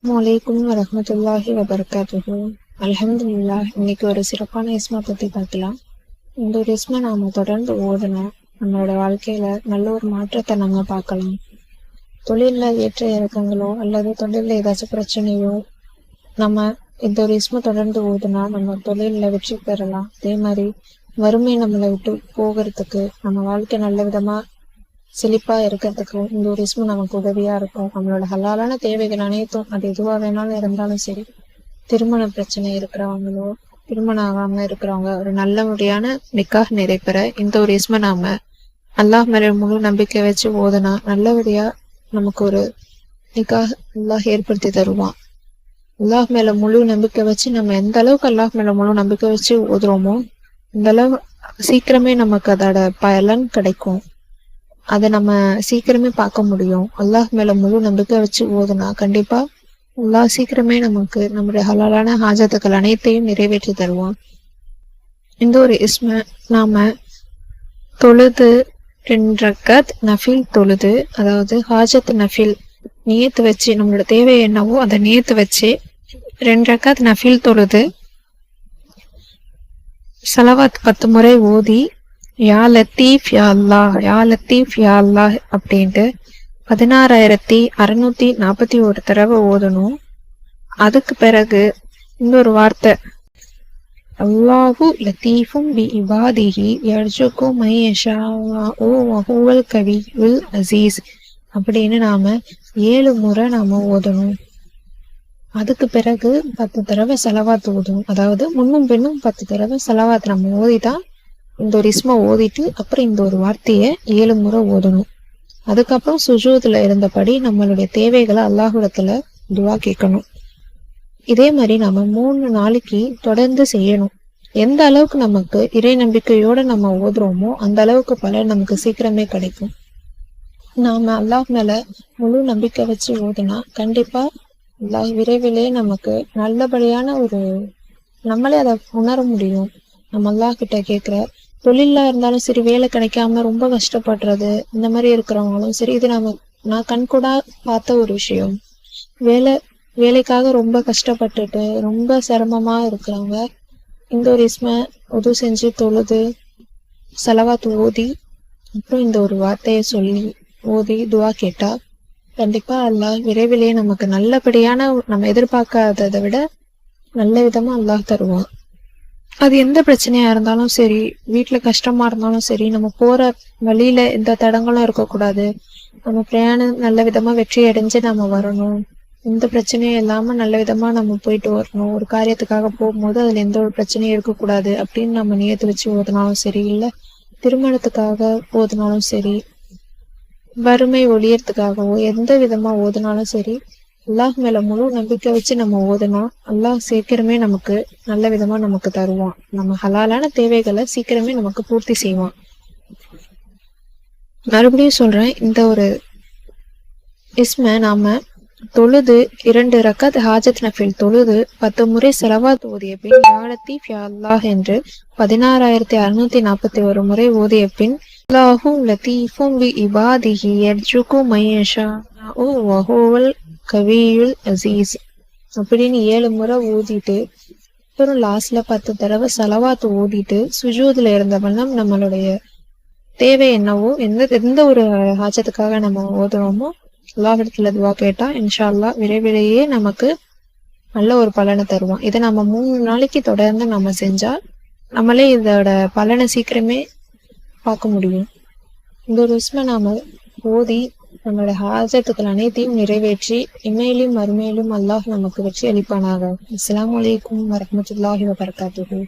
வலைக்கும் வரஹ்மத்துல்லாஹி வபரகாத்துஹு. அல்ஹம்துலில்லாஹ். இன்னைக்கு ஒரு சிறப்பான இஸ்மா பத்தி பார்க்கலாம். இந்த ஒரு இஸ்மா நாம தொடர்ந்து ஓதணும். நம்மளோட வாழ்க்கையில நல்ல ஒரு மாற்றத்தை நம்ம பார்க்கலாம். தொழில்ல ஏற்ற இறக்கங்களோ அல்லது தொழில்ல ஏதாச்சும் பிரச்சனையோ நம்ம இந்த ஒரு இஸ்மா தொடர்ந்து ஓதுனா நம்ம தொழில்ல வெற்றி பெறலாம். அதே மாதிரி வறுமை நம்மளை விட்டு போகிறதுக்கு, நம்ம வாழ்க்கை நல்ல விதமா செழிப்பா இருக்கிறதுக்கு இந்த ஒரு இஸ்மு நமக்கு உதவியா இருக்கும். நம்மளோட ஹலாலான தேவைகள் அனைத்தும், அது எதுவா வேணாலும் இருந்தாலும் சரி, திருமண பிரச்சனை இருக்கிறவங்களோ, திருமணம் ஆகாம இருக்கிறவங்க ஒரு நல்ல முறையான நிக்காஹ் நிறைவேற இந்த ஒரு இஸ்ம நாம அல்லாஹ் மேல முழு நம்பிக்கை வச்சு ஓதுனா நல்லபடியா நமக்கு ஒரு நிக்காஹ் அல்லாஹ் ஏற்படுத்தி தருவான். அல்லாஹ் மேல முழு நம்பிக்கை வச்சு நம்ம எந்த அளவுக்கு அல்லாஹ் மேல முழு நம்பிக்கை வச்சு ஓதுறோமோ அந்த அளவு சீக்கிரமே நமக்கு அதோட பலன் கிடைக்கும். அதை நம்ம சீக்கிரமே பார்க்க முடியும். அல்லாஹ் மேல முழு நம்பிக்கை வச்சு ஓதுனா கண்டிப்பா அல்லாஹ் சீக்கிரமே நமக்கு நம்முடைய ஹலாலான ஹாஜத்துக்கள் அனைத்தையும் நிறைவேற்றி தருவான். இந்த ஒரு இஸ்ம நாம தொழுது 2 ரக்காத் நஃபில் தொழுது, அதாவது ஹாஜத் நஃபில் நியத்து வச்சு, நம்மளோட தேவை என்னவோ அதை நியத்து வச்சு 2 ரக்காத் நஃபில் தொழுது ஸலவாத் 10 முறை ஓதி யா லத்தீஃப் யா அல்லாஹ் யா லத்தீஃப் யா அல்லாஹ் அப்படின்ட்டு 16,641 தடவை ஓதணும். அதுக்கு பிறகு இன்னொரு வார்த்தை, அல்லாஹு லத்தீஃபும் பி இபாதிஹி யர்ஜுகு மை யஷாஉ வஹுவல் கவியுல் அசீஸ் அப்படின்னு நாம 7 முறை நாம ஓதணும். அதுக்கு பிறகு 10 தடவை ஸலவாத் ஓதணும். அதாவது முன்னும் பின்னும் 10 தடவை ஸலவாத் நம்ம ஓதிதான் இந்த ஒரு இஸ்மா ஓதிட்டு அப்புறம் இந்த ஒரு வார்த்தையை 7 முறை ஓதணும். அதுக்கப்புறம் சுஜூதுல இருந்தபடி நம்மளுடைய தேவைகளை அல்லாஹ்விடத்துல துவா கேட்கணும். இதே மாதிரி நம்ம 3 நாளைக்கு தொடர்ந்து செய்யணும். எந்த அளவுக்கு நமக்கு இறை நம்பிக்கையோட நம்ம ஓதுறோமோ அந்த அளவுக்கு பலன் நமக்கு சீக்கிரமே கிடைக்கும். நாம அல்லாஹ் மேல முழு நம்பிக்கை வச்சு ஓதுனா கண்டிப்பா அல்லாஹ் விரைவிலே நமக்கு நல்லபடியான ஒரு நம்மளே அதை உணர முடியும். நம்ம அல்லாஹ் கிட்ட கேட்கிற தொழிலா இருந்தாலும் சரி, வேலை கிடைக்காம ரொம்ப கஷ்டப்படுறது, இந்த மாதிரி இருக்கிறவங்களும் சரி, இது நான் கண்கூடா பார்த்த ஒரு விஷயம். வேலைக்காக ரொம்ப கஷ்டப்பட்டுட்டு ரொம்ப சிரமமா இருக்கிறவங்க இந்த ஒரு இஸ்ம உது செஞ்சு தொழுது ஸலவாத் ஓதி அப்புறம் இந்த ஒரு வார்த்தையை சொல்லி ஓதி துவா கேட்டா கண்டிப்பா அல்லாஹ் விரைவிலேயே நமக்கு நல்லபடியான, நம்ம எதிர்பார்க்காததை விட நல்ல விதமா அல்லாஹ் தருவான். அது எந்த பிரச்சனையா இருந்தாலும் சரி, வீட்டுல கஷ்டமா இருந்தாலும் சரி, நம்ம போற வழியில எந்த தடங்களும் இருக்கக்கூடாது, நம்ம பிரயாணம் நல்ல விதமா வெற்றி அடைஞ்சு நம்ம வரணும், எந்த பிரச்சனையும் இல்லாம நல்ல விதமா நம்ம போயிட்டு வரணும், ஒரு காரியத்துக்காக போகும்போது அதுல எந்த ஒரு பிரச்சனையும் இருக்கக்கூடாது அப்படின்னு நம்ம நியத்து வச்சு ஓதுனாலும் சரி, இல்ல திருமணத்துக்காக ஓதுனாலும் சரி, வறுமை ஒழியறதுக்காகவோ எந்த விதமா ஓதுனாலும் சரி, அல்லாஹ் மேல முழு நம்பிக்கை வச்சு நம்ம ஓதுனா அல்லாஹ் சீக்கிரமே நமக்கு நல்ல விதமா நமக்கு தருவான். நம்ம ஹலாலான தேவைகளை சீக்கிரமே நமக்கு பூர்த்தி செய்வான். மறுபடியும் சொல்றேன், இந்த ஒரு இஸ்ம நாம தொழுது 2 ரக்காத் ஹாஜத் நஃபில் தொழுது 10 முறை ஸலவாத் ஓதிய பின் யா லத்தீஃப் யா அல்லாஹ் என்று 16,641 முறை ஓதிய பின் அல்லாஹு லத்தீஃபும் பி இபாதிஹி யர்ஜுகு மை யஷாஉ வஹுவல் கவியுல் அசீஸ் அப்படின்னு 7 முறை ஓதிட்டு அப்புறம் லாஸ்ட்ல 10 தடவை ஸலவாத் ஓதிட்டு சுஜூதுல இருந்த வண்ணம் நம்மளுடைய தேவை என்னவோ, எந்த ஒரு ஹாஜத்துக்காக நம்ம ஓதுறோமோ அல்லாஹ்விடத்துல துவா கேட்டா இன்ஷா அல்லாஹ் விரைவிலேயே நமக்கு நல்ல ஒரு பலனை தருவான். இதை நம்ம 3 நாளைக்கு தொடர்ந்து நம்ம செஞ்சா நம்மளே இதோட பலனை சீக்கிரமே பார்க்க முடியும். இந்த ஒரு இஸ்ம நாம ஓதி நம்மளோட ஹாஜத்துக்கள் அனைத்தையும் நிறைவேற்றி இம்மையிலும் மறுமையிலும் அல்லாஹ் நமக்கு வெற்றி அளிப்பானாக. அஸ்ஸலாமு அலைக்கும் வரஹ்மத்துல்லாஹி வபரகாத்துஹு.